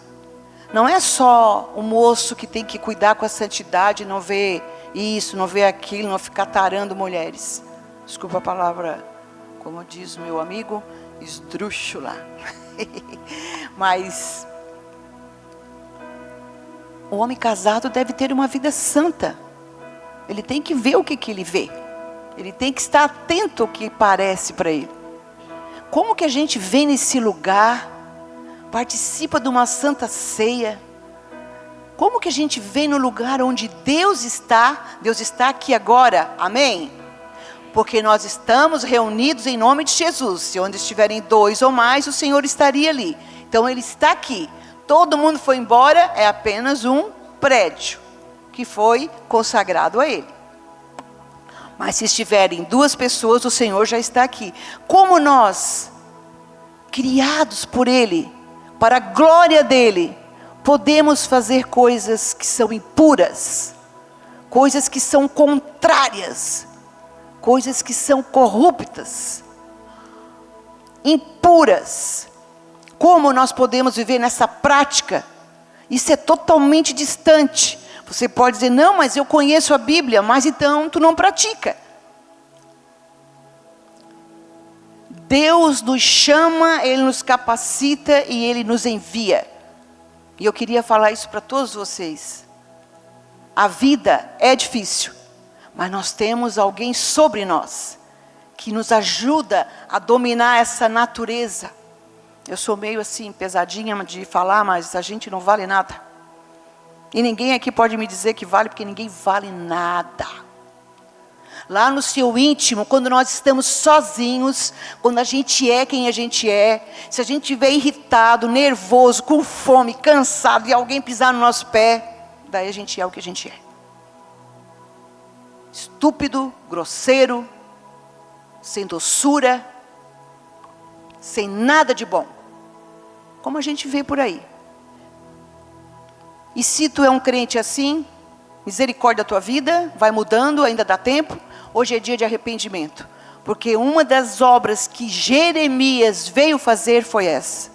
Não é só o moço que tem que cuidar com a santidade, não ver isso, não ver aquilo, não ficar tarando mulheres. Desculpa a palavra, como diz o meu amigo, esdrúxula. Mas o homem casado deve ter uma vida santa. Ele tem que ver o que ele vê. Ele tem que estar atento ao que parece para ele. Como que a gente vem nesse lugar participa de uma santa ceia. Como que a gente vem no lugar onde Deus está? Deus está aqui agora, amém? Porque nós estamos reunidos em nome de Jesus. Se onde estiverem 2 ou mais, o Senhor estaria ali. Então Ele está aqui. Todo mundo foi embora, é apenas um prédio que foi consagrado a Ele. Mas se estiverem 2 pessoas, o Senhor já está aqui. Como nós, criados por Ele, para a glória dEle, podemos fazer coisas que são impuras, coisas que são contrárias, coisas que são corruptas, impuras. Como nós podemos viver nessa prática? Isso é totalmente distante. Você pode dizer, não, mas eu conheço a Bíblia, mas então tu não pratica. Deus nos chama, Ele nos capacita e Ele nos envia. E eu queria falar isso para todos vocês. A vida é difícil, mas nós temos alguém sobre nós, que nos ajuda a dominar essa natureza. Eu sou meio assim, pesadinha de falar, mas a gente não vale nada. E ninguém aqui pode me dizer que vale, porque ninguém vale nada. Lá no seu íntimo, quando nós estamos sozinhos, quando a gente é quem a gente é, se a gente estiver irritado, nervoso, com fome, cansado, e alguém pisar no nosso pé, daí a gente é o que a gente é. Estúpido, grosseiro, sem doçura, sem nada de bom. Como a gente vê por aí. E se tu é um crente assim, misericórdia da tua vida, vai mudando, ainda dá tempo. Hoje é dia de arrependimento. Porque uma das obras que Jeremias veio fazer foi essa.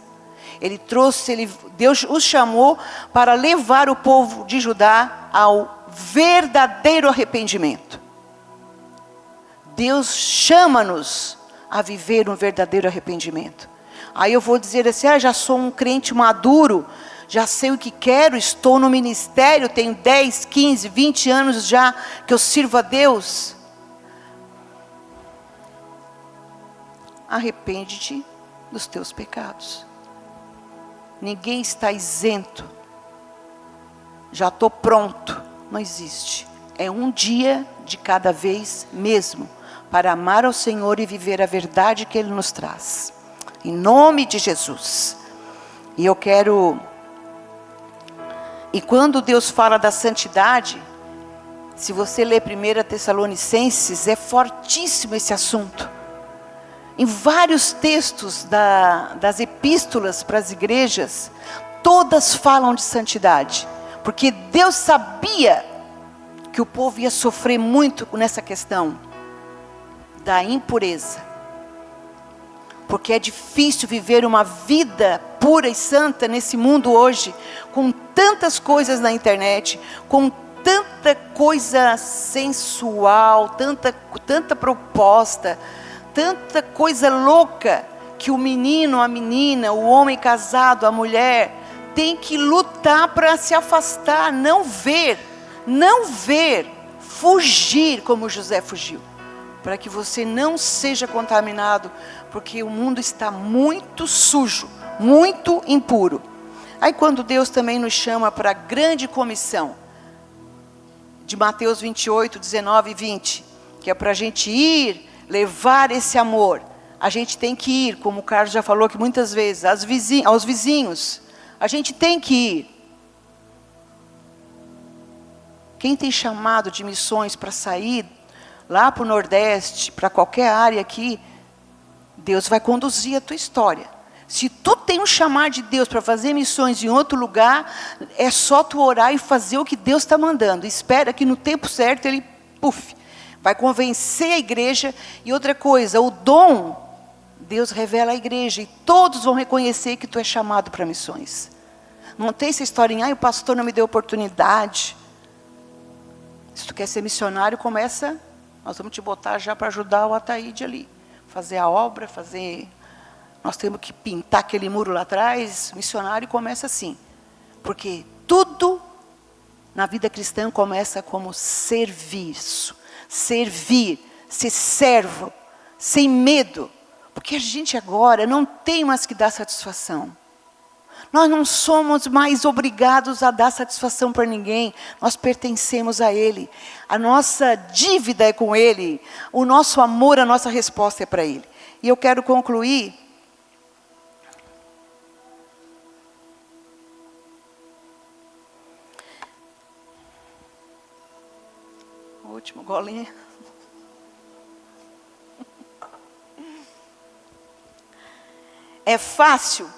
Deus os chamou para levar o povo de Judá ao verdadeiro arrependimento. Deus chama-nos a viver um verdadeiro arrependimento. Aí eu vou dizer assim, já sou um crente maduro, já sei o que quero, estou no ministério, tenho 10, 15, 20 anos já que eu sirvo a Deus. Arrepende-te dos teus pecados. Ninguém está isento. Já estou pronto. Não existe. É um dia de cada vez mesmo, para amar ao Senhor e viver a verdade que Ele nos traz. Em nome de Jesus. E eu quero... E quando Deus fala da santidade, se você ler 1 Tessalonicenses, é fortíssimo esse assunto. Em vários textos das epístolas para as igrejas, todas falam de santidade. Porque Deus sabia que o povo ia sofrer muito nessa questão da impureza. Porque é difícil viver uma vida pura e santa nesse mundo hoje, com tantas coisas na internet, com tanta coisa sensual, tanta proposta, tanta coisa louca, que o menino, a menina, o homem casado, a mulher, tem que lutar para se afastar, não ver, fugir como José fugiu, para que você não seja contaminado, porque o mundo está muito sujo, muito impuro. Aí quando Deus também nos chama para a grande comissão, de Mateus 28, 19 e 20, que é para a gente ir, levar esse amor, a gente tem que ir, como o Carlos já falou que muitas vezes, aos vizinhos, a gente tem que ir. Quem tem chamado de missões para sair lá para o Nordeste, para qualquer área aqui, Deus vai conduzir a tua história. Se tu tem um chamado de Deus para fazer missões em outro lugar, é só tu orar e fazer o que Deus está mandando. Espera que no tempo certo Ele, vai convencer a igreja. E outra coisa, o dom, Deus revela à igreja e todos vão reconhecer que tu é chamado para missões. Não tem essa historinha, o pastor não me deu oportunidade. Se tu quer ser missionário, começa, nós vamos te botar já para ajudar o Ataíde ali. Fazer a obra, nós temos que pintar aquele muro lá atrás. Missionário começa assim. Porque tudo na vida cristã começa como serviço. Servir, ser servo, sem medo. Porque a gente agora não tem mais que dar satisfação. Nós não somos mais obrigados a dar satisfação para ninguém. Nós pertencemos a Ele. A nossa dívida é com Ele. O nosso amor, a nossa resposta é para Ele. E eu quero concluir. O último golinho. É fácil.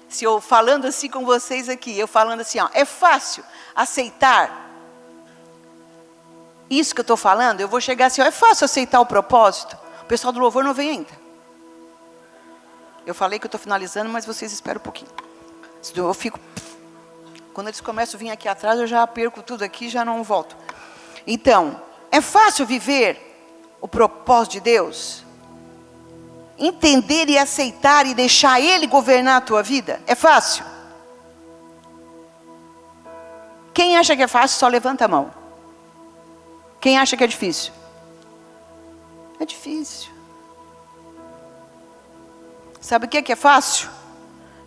Se eu falando assim com vocês aqui, eu falando assim, ó, é fácil aceitar isso que eu estou falando? Eu vou chegar assim, ó, é fácil aceitar o propósito? O pessoal do louvor não vem ainda. Eu falei que eu estou finalizando, mas vocês esperam um pouquinho. Eu fico... Quando eles começam a vir aqui atrás, eu já perco tudo aqui, já não volto. Então, é fácil viver o propósito de Deus? Entender e aceitar e deixar Ele governar a tua vida? É fácil? Quem acha que é fácil, só levanta a mão. Quem acha que é difícil? É difícil. Sabe o que é fácil?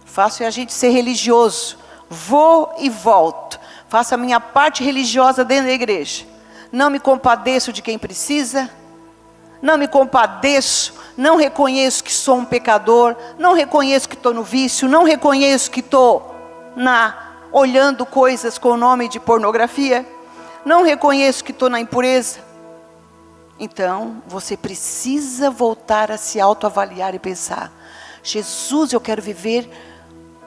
Fácil é a gente ser religioso. Vou e volto. Faço a minha parte religiosa dentro da igreja. Não me compadeço de quem precisa. Não me compadeço. Não reconheço que sou um pecador. Não reconheço que estou no vício. Não reconheço que estou olhando coisas com o nome de pornografia. Não reconheço que estou na impureza. Então, você precisa voltar a se autoavaliar e pensar: Jesus, eu quero viver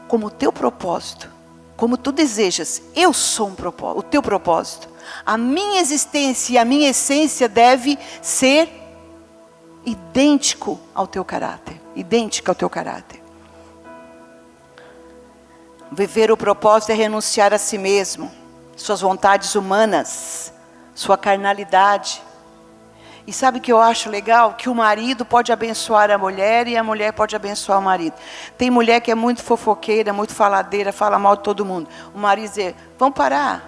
como o teu propósito, como tu desejas. Eu sou o teu propósito. A minha existência e a minha essência deve ser idêntico ao teu caráter. Idêntica ao teu caráter. Viver o propósito é renunciar a si mesmo, suas vontades humanas, sua carnalidade. E sabe o que eu acho legal? Que o marido pode abençoar a mulher e a mulher pode abençoar o marido. Tem mulher que é muito fofoqueira, muito faladeira, fala mal de todo mundo. O marido diz: vamos parar,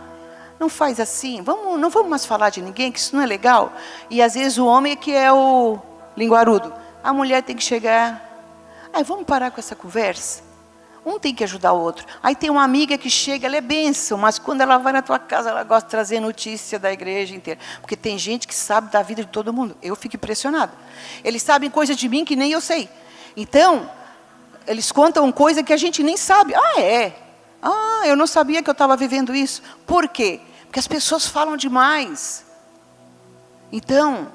não faz assim, não vamos mais falar de ninguém, que isso não é legal. E às vezes o homem é que é o linguarudo. A mulher tem que chegar: vamos parar com essa conversa. Um tem que ajudar o outro. Aí tem uma amiga que chega, ela é bênção, mas quando ela vai na tua casa, ela gosta de trazer notícia da igreja inteira. Porque tem gente que sabe da vida de todo mundo. Eu fico impressionada. Eles sabem coisa de mim que nem eu sei. Então, eles contam coisa que a gente nem sabe. Eu não sabia que eu estava vivendo isso. Por quê? Porque as pessoas falam demais. Então,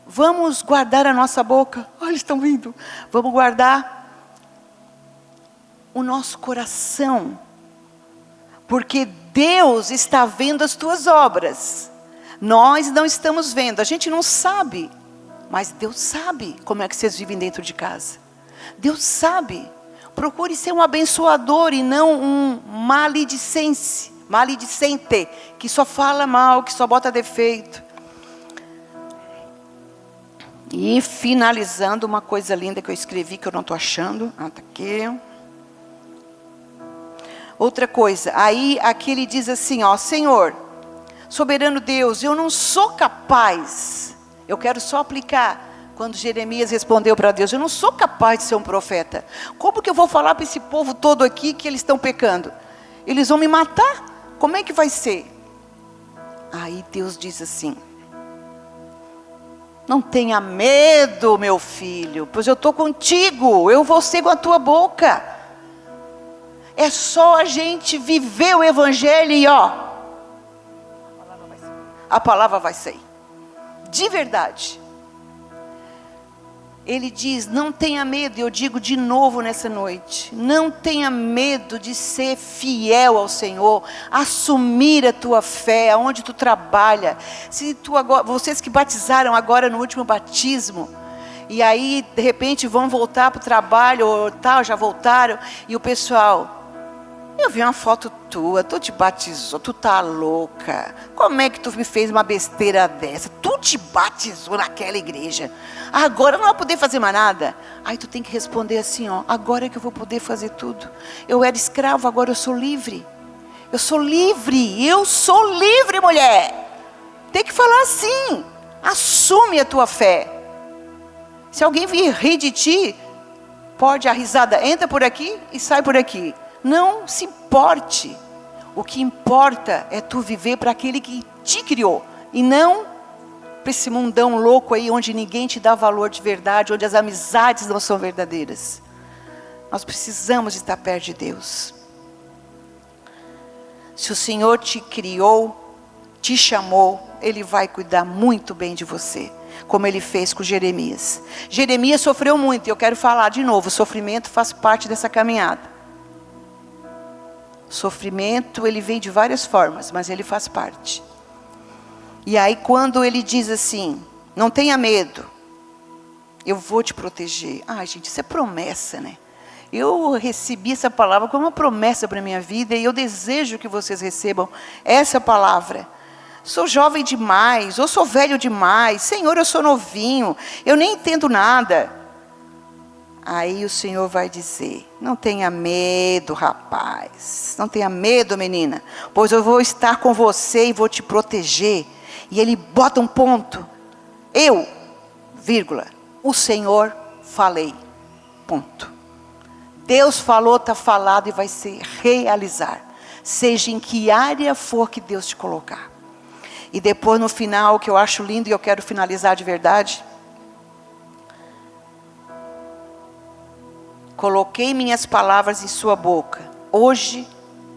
vamos guardar a nossa boca. Eles estão vindo. Vamos guardar o nosso coração, porque Deus está vendo as tuas obras. Nós não estamos vendo, a gente não sabe, mas Deus sabe como é que vocês vivem dentro de casa. Deus sabe. Procure ser um abençoador e não um maledicente, que só fala mal, que só bota defeito. E finalizando, uma coisa linda que eu escrevi, que eu não estou achando. Está aqui. Outra coisa, aí aqui ele diz assim, Senhor, soberano Deus, eu não sou capaz. Eu quero só aplicar quando Jeremias respondeu para Deus: eu não sou capaz de ser um profeta. Como que eu vou falar para esse povo todo aqui que eles estão pecando? Eles vão me matar? Como é que vai ser? Aí Deus diz assim: não tenha medo, meu filho, pois eu estou contigo, eu vou ser com a tua boca. É só a gente viver o evangelho e a palavra vai sair. De verdade. Ele diz: não tenha medo. E eu digo de novo nessa noite: não tenha medo de ser fiel ao Senhor. Assumir a tua fé, aonde tu trabalha. Vocês que batizaram agora no último batismo, e aí de repente vão voltar para o trabalho, ou tal, já voltaram, e o pessoal: eu vi uma foto tua, tu te batizou, tu tá louca. Como é que tu me fez uma besteira dessa? Tu te batizou naquela igreja. Agora não vai poder fazer mais nada. Aí tu tem que responder assim, agora é que eu vou poder fazer tudo. Eu era escravo, agora eu sou livre. Eu sou livre, mulher. Tem que falar assim. Assume a tua fé. Se alguém vir rir de ti, pode a risada entra por aqui e sai por aqui. Não se importe. O que importa é tu viver para aquele que te criou. E não para esse mundão louco aí, onde ninguém te dá valor de verdade, onde as amizades não são verdadeiras. Nós precisamos estar perto de Deus. Se o Senhor te criou, te chamou, Ele vai cuidar muito bem de você, como Ele fez com Jeremias. Jeremias sofreu muito, e eu quero falar de novo, o sofrimento faz parte dessa caminhada. O sofrimento, ele vem de várias formas, mas ele faz parte. E aí quando ele diz assim, não tenha medo, eu vou te proteger. Ai gente, isso é promessa, né? Eu recebi essa palavra como uma promessa para a minha vida, e eu desejo que vocês recebam essa palavra. Sou jovem demais, ou sou velho demais, Senhor, eu sou novinho, eu nem entendo nada. Aí o Senhor vai dizer, não tenha medo, rapaz, não tenha medo, menina, pois eu vou estar com você e vou te proteger. E ele bota um ponto, eu, vírgula, o Senhor falei, ponto. Deus falou, está falado e vai se realizar, seja em que área for que Deus te colocar. E depois no final, que eu acho lindo e eu quero finalizar de verdade, coloquei minhas palavras em sua boca. Hoje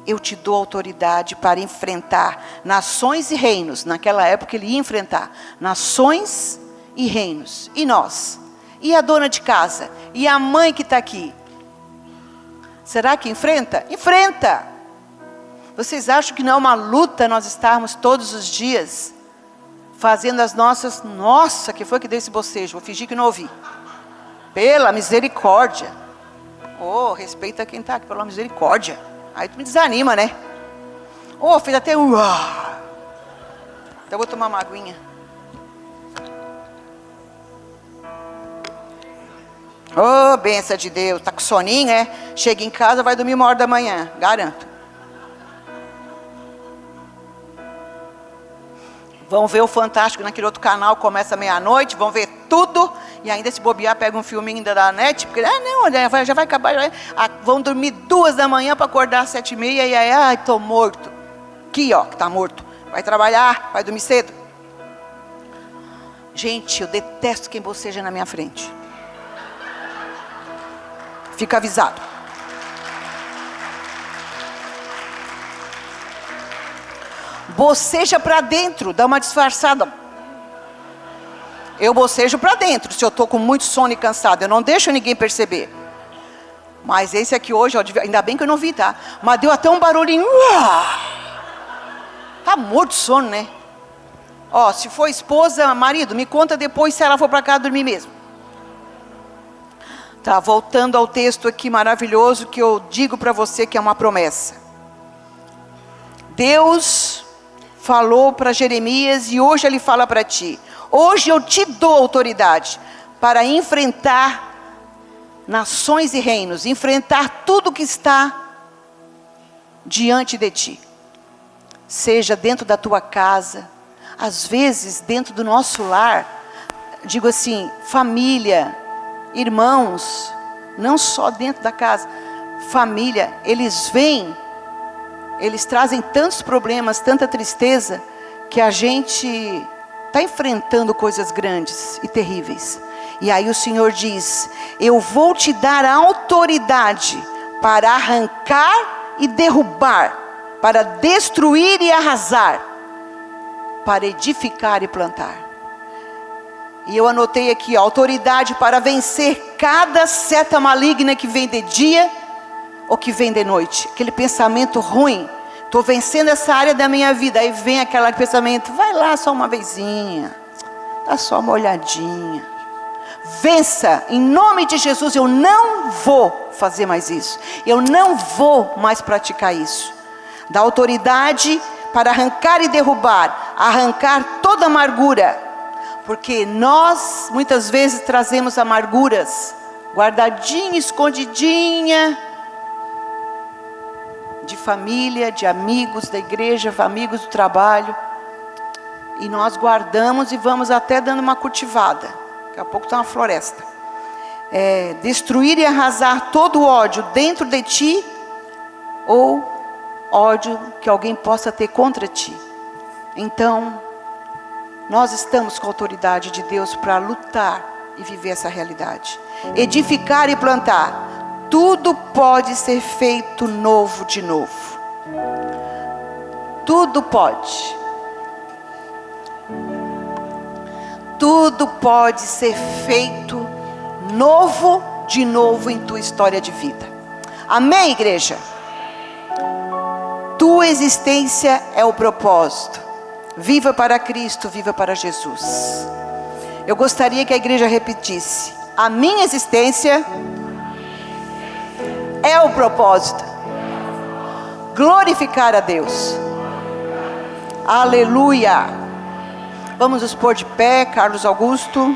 eu te dou autoridade para enfrentar nações e reinos. Naquela época ele ia enfrentar nações e reinos. E nós? E a dona de casa? E a mãe que está aqui? Será que enfrenta? Enfrenta! Vocês acham que não é uma luta nós estarmos todos os dias fazendo as nossas... Nossa, que foi que deu esse bocejo? Vou fingir que não ouvi. Pela misericórdia. Oh, respeita quem está aqui, pela misericórdia. Aí tu me desanima, né? Oh, fez até um... Então eu vou tomar uma aguinha. Oh, bênção de Deus. Tá com soninho, é? Chega em casa, vai dormir 1h da manhã. Garanto. Vão ver o Fantástico naquele outro canal, começa meia-noite, vão ver tudo, e ainda se bobear, pega um filminho ainda da net, porque, não, já vai acabar, vão dormir 2 da manhã para acordar às 7h30, e aí, ai, estou morto. Aqui, ó, que está morto. Vai trabalhar, vai dormir cedo. Gente, eu detesto quem boceja na minha frente. Fica avisado. Boceja para dentro, dá uma disfarçada. Eu bocejo para dentro, se eu estou com muito sono e cansado, eu não deixo ninguém perceber. Mas esse aqui hoje, ó, ainda bem que eu não vi, tá? Mas deu até um barulhinho. Tá morto de sono, né? Ó, se for esposa, marido, me conta depois se ela for para casa dormir mesmo. Tá, voltando ao texto aqui maravilhoso, que eu digo para você que é uma promessa. Deus falou para Jeremias e hoje Ele fala para ti. Hoje eu te dou autoridade para enfrentar nações e reinos, enfrentar tudo que está diante de ti. Seja dentro da tua casa, às vezes dentro do nosso lar, digo assim, família, irmãos, não só dentro da casa, família, eles vêm, eles trazem tantos problemas, tanta tristeza, que a gente está enfrentando coisas grandes e terríveis. E aí o Senhor diz, eu vou te dar autoridade para arrancar e derrubar, para destruir e arrasar, para edificar e plantar. E eu anotei aqui, autoridade para vencer cada seta maligna que vem de dia ou que vem de noite. Aquele pensamento ruim, estou vencendo essa área da minha vida. Aí vem aquele pensamento, vai lá só uma vezinha, dá só uma olhadinha. Vença, em nome de Jesus, eu não vou fazer mais isso. Eu não vou mais praticar isso. Dá autoridade para arrancar e derrubar, arrancar toda amargura. Porque nós, muitas vezes, trazemos amarguras, guardadinha, escondidinha, de família, de amigos da igreja, amigos do trabalho. E nós guardamos e vamos até dando uma cultivada. Daqui a pouco está uma floresta. Destruir e arrasar todo o ódio dentro de ti ou ódio que alguém possa ter contra ti. Então, nós estamos com a autoridade de Deus para lutar e viver essa realidade. Edificar e plantar. Tudo pode ser feito novo de novo. Tudo pode. Tudo pode ser feito novo de novo em tua história de vida. Amém, igreja? Tua existência é o propósito. Viva para Cristo, viva para Jesus. Eu gostaria que a igreja repetisse: a minha existência é o propósito. Glorificar a Deus. Aleluia. Vamos nos pôr de pé, Carlos Augusto.